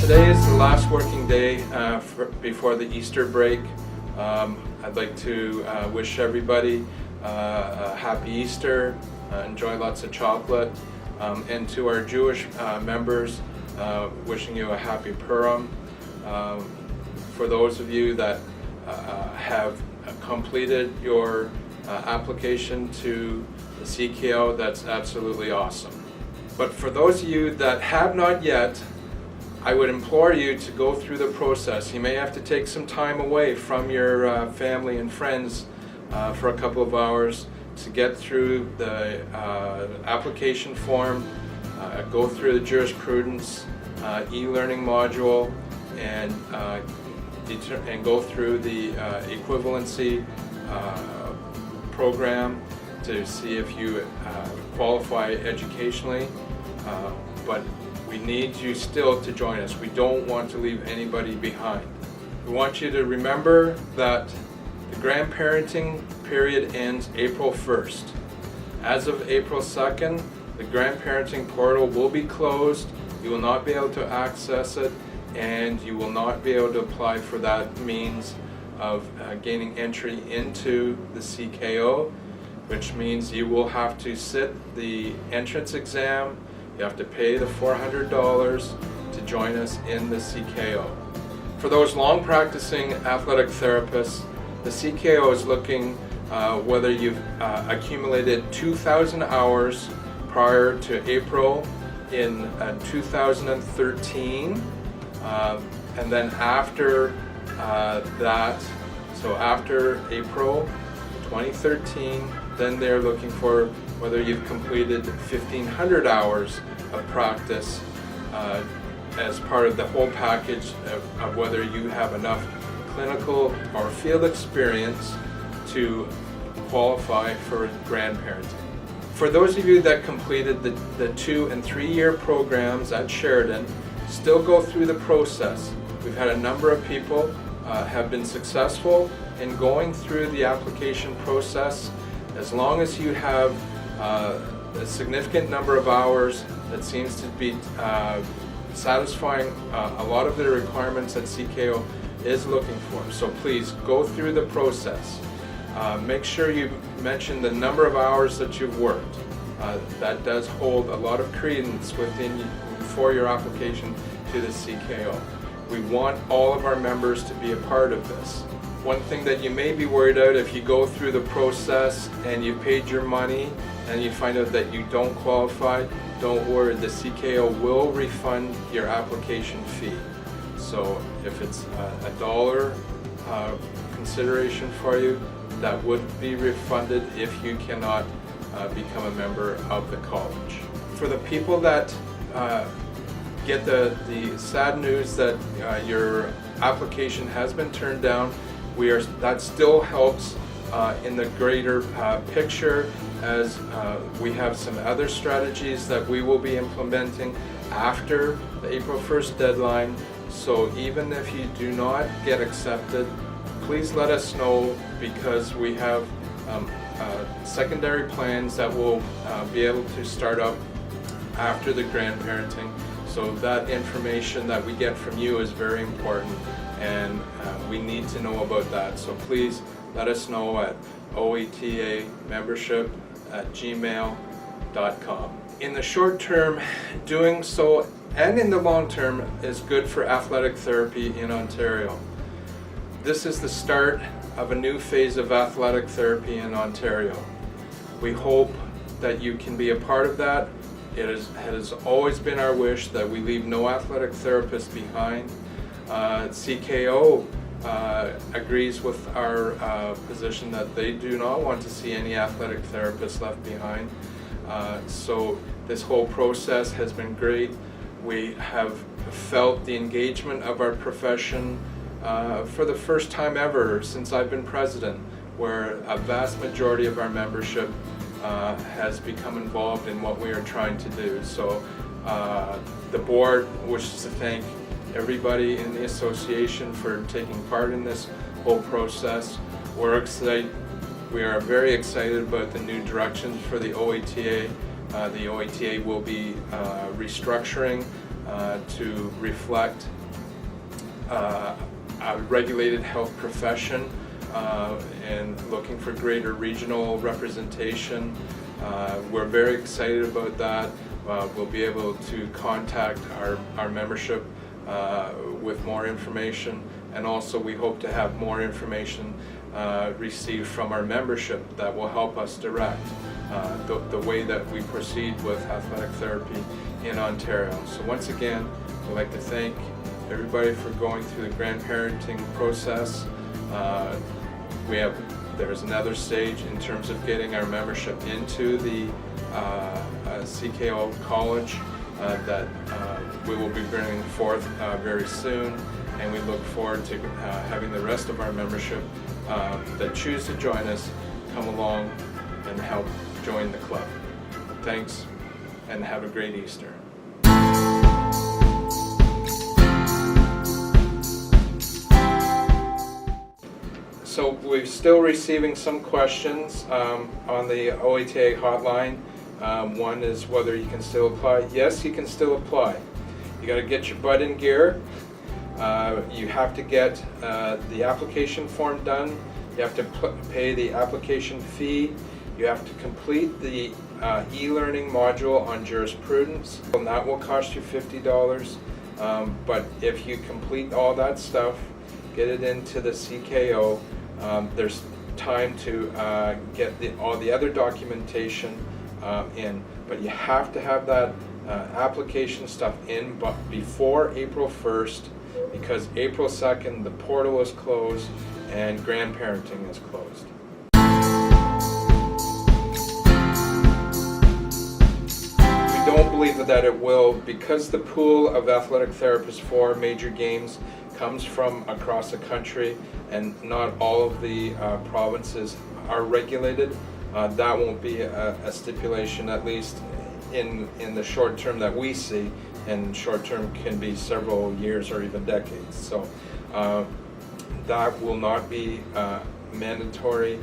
Today is the last working day before the Easter break. I'd like to wish everybody a happy Easter, enjoy lots of chocolate, and to our Jewish members, wishing you a happy Purim. For those of you that have completed your application to the CKO, that's absolutely awesome. But for those of you that have not yet, I would implore you to go through the process. You may have to take some time away from your family and friends for a couple of hours to get through the application form, go through the jurisprudence e-learning module, and go through the equivalency program to see if you qualify educationally. But we need you still to join us. We don't want to leave anybody behind. We want you to remember that the grandparenting period ends April 1st. As of April 2nd, the grandparenting portal will be closed. You will not be able to access it, and you will not be able to apply for that means of gaining entry into the CKO, which means you will have to sit the entrance exam. You have to pay the $400 to join us in the CKO. For those long practicing athletic therapists, the CKO is looking whether you've accumulated 2,000 hours prior to April in 2013, and then after that, so after April 2013, then they're looking for whether you've completed 1,500 hours of practice as part of the whole package of whether you have enough clinical or field experience to qualify for grandparenting. For those of you that completed the 2- and 3-year programs at Sheridan, still go through the process. We've had a number of people have been successful in going through the application process. As long as you have a significant number of hours that seems to be satisfying a lot of the requirements that CKO is looking for. So please go through the process. Make sure you mention the number of hours that you've worked. That does hold a lot of credence for your application to the CKO. We want all of our members to be a part of this. One thing that you may be worried about if you go through the process and you paid your money and you find out that you don't qualify, don't worry, the CKO will refund your application fee. So if it's $1 consideration for you, that would be refunded if you cannot become a member of the college. For the people that get the sad news that your application has been turned down, that still helps in the greater picture, as we have some other strategies that we will be implementing after the April 1st deadline. So even if you do not get accepted, please let us know, because we have secondary plans that will be able to start up after the grandparenting. So that information that we get from you is very important, and we need to know about that. So please let us know at oatamembership@gmail.com. In the short term, doing so, and in the long term, is good for athletic therapy in Ontario. This is the start of a new phase of athletic therapy in Ontario. We hope that you can be a part of that. It has always been our wish that we leave no athletic therapist behind. CKO agrees with our position that they do not want to see any athletic therapists left behind. So this whole process has been great. We have felt the engagement of our profession for the first time ever since I've been president, where a vast majority of our membership has become involved in what we are trying to do. So the board wishes to thank everybody in the association for taking part in this whole process. We are very excited about the new directions for the OATA. The OATA will be restructuring to reflect a regulated health profession and looking for greater regional representation. We're very excited about that. We'll be able to contact our membership with more information, and also we hope to have more information received from our membership that will help us direct the way that we proceed with athletic therapy in Ontario. So once again, I'd like to thank everybody for going through the grandparenting process. There's another stage in terms of getting our membership into the CKO College that we will be bringing forth very soon, and we look forward to having the rest of our membership that choose to join us come along and help join the club. Thanks, and have a great Easter. So we're still receiving some questions on the OETA hotline. One is whether you can still apply. Yes, you can still apply. You got to get your butt in gear. You have to get the application form done. You have to pay the application fee. You have to complete the e-learning module on jurisprudence, and that will cost you $50. But if you complete all that stuff, get it into the CKO, there's time to get all the other documentation in, but you have to have that application stuff in before April 1st, because April 2nd the portal is closed and grandparenting is closed. We don't believe that it will, because the pool of athletic therapists for major games comes from across the country, and not all of the provinces are regulated. That won't be a stipulation, at least in the short term that we see, and short term can be several years or even decades. So that will not be mandatory.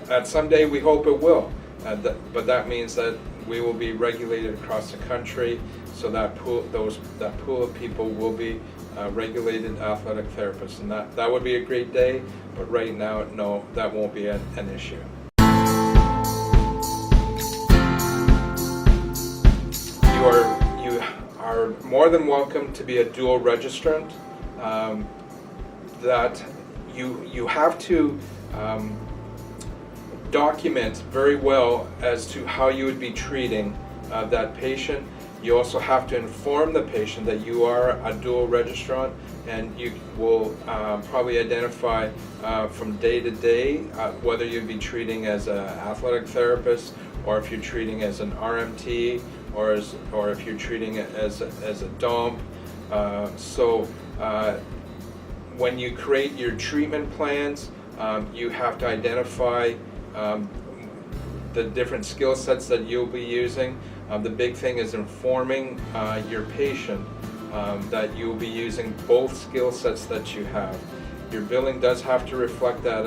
At some day we hope it will, but that means that we will be regulated across the country, so that pool of people will be regulated athletic therapists, and that would be a great day. But right now, no, that won't be an issue. You are more than welcome to be a dual registrant. That you have to document very well as to how you would be treating that patient. You also have to inform the patient that you are a dual registrant, and you will probably identify from day to day whether you'd be treating as an athletic therapist, or if you're treating as an RMT, or if you're treating as a DOMP. When you create your treatment plans, you have to identify the different skill sets that you'll be using. The big thing is informing your patient that you'll be using both skill sets that you have. Your billing does have to reflect that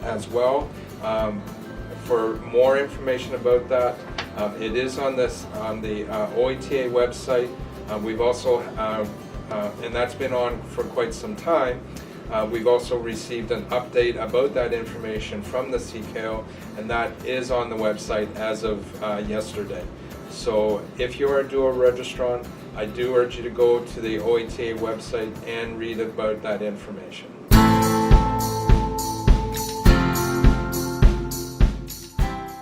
as well. For more information about that, it is on the OETA website. We've also, and that's been on for quite some time, we've also received an update about that information from the CKO, and that is on the website as of yesterday. So if you are a dual registrant, I do urge you to go to the OETA website and read about that information.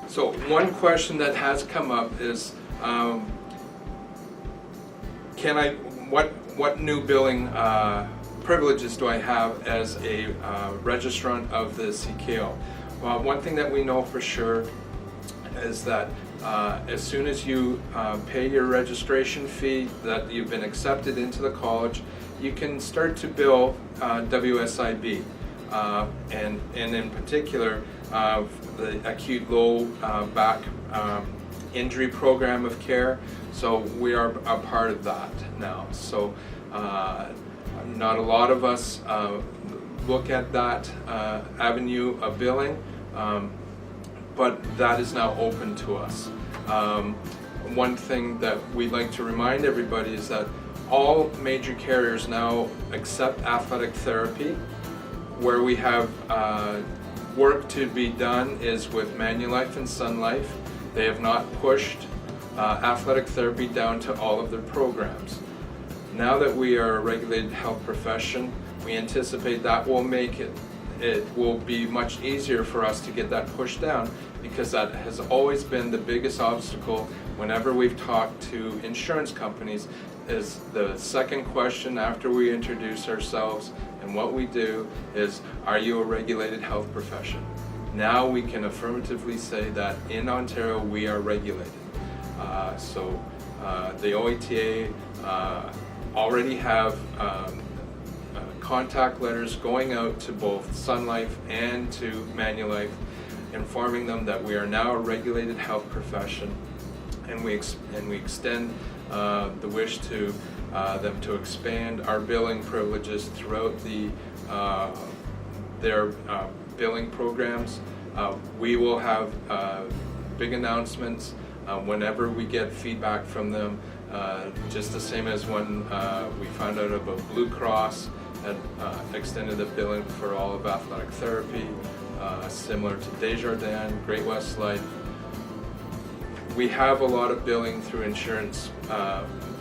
So one question that has come up is, what new billing privileges do I have as a registrant of the CKO? Well, one thing that we know for sure is that as soon as you pay your registration fee, that you've been accepted into the college, you can start to bill WSIB, and in particular the acute low back injury program of care. So we are a part of that now. So not a lot of us look at that avenue of billing, but that is now open to us. one thing that we'd like to remind everybody is that all major carriers now accept athletic therapy. Where we have work to be done is with Manulife and Sun Life. They have not pushed athletic therapy down to all of their programs. Now that we are a regulated health profession, we anticipate that will make it will be much easier for us to get that pushed down, because that has always been the biggest obstacle whenever we've talked to insurance companies. Is the second question after we introduce ourselves and what we do is, are you a regulated health profession? Now we can affirmatively say that in Ontario we are regulated. The OITA already have contact letters going out to both Sun Life and to Manulife, informing them that we are now a regulated health profession, and we extend the wish to them to expand our billing privileges throughout their billing programs. We will have big announcements whenever we get feedback from them, just the same as when we found out about Blue Cross had extended the billing for all of athletic therapy, similar to Desjardins, Great-West Life. We have a lot of billing through insurance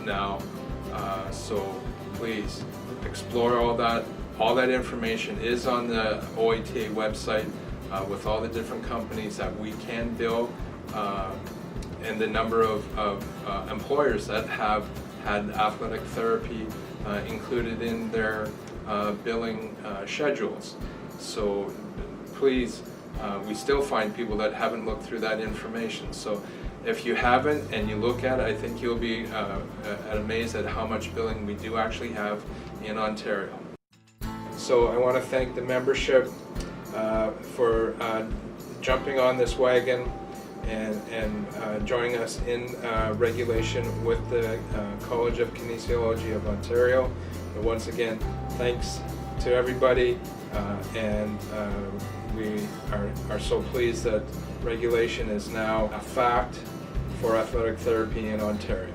now, so please explore all that. All that information is on the OITA website with all the different companies that we can bill, and the number of employers that have had athletic therapy included in their billing schedules. So please, we still find people that haven't looked through that information. So if you haven't and you look at it, I think you'll be amazed at how much billing we do actually have in Ontario. So I want to thank the membership for jumping on this wagon and joining us in regulation with the College of Kinesiology of Ontario. And once again, thanks to everybody, and we are so pleased that regulation is now a fact for athletic therapy in Ontario.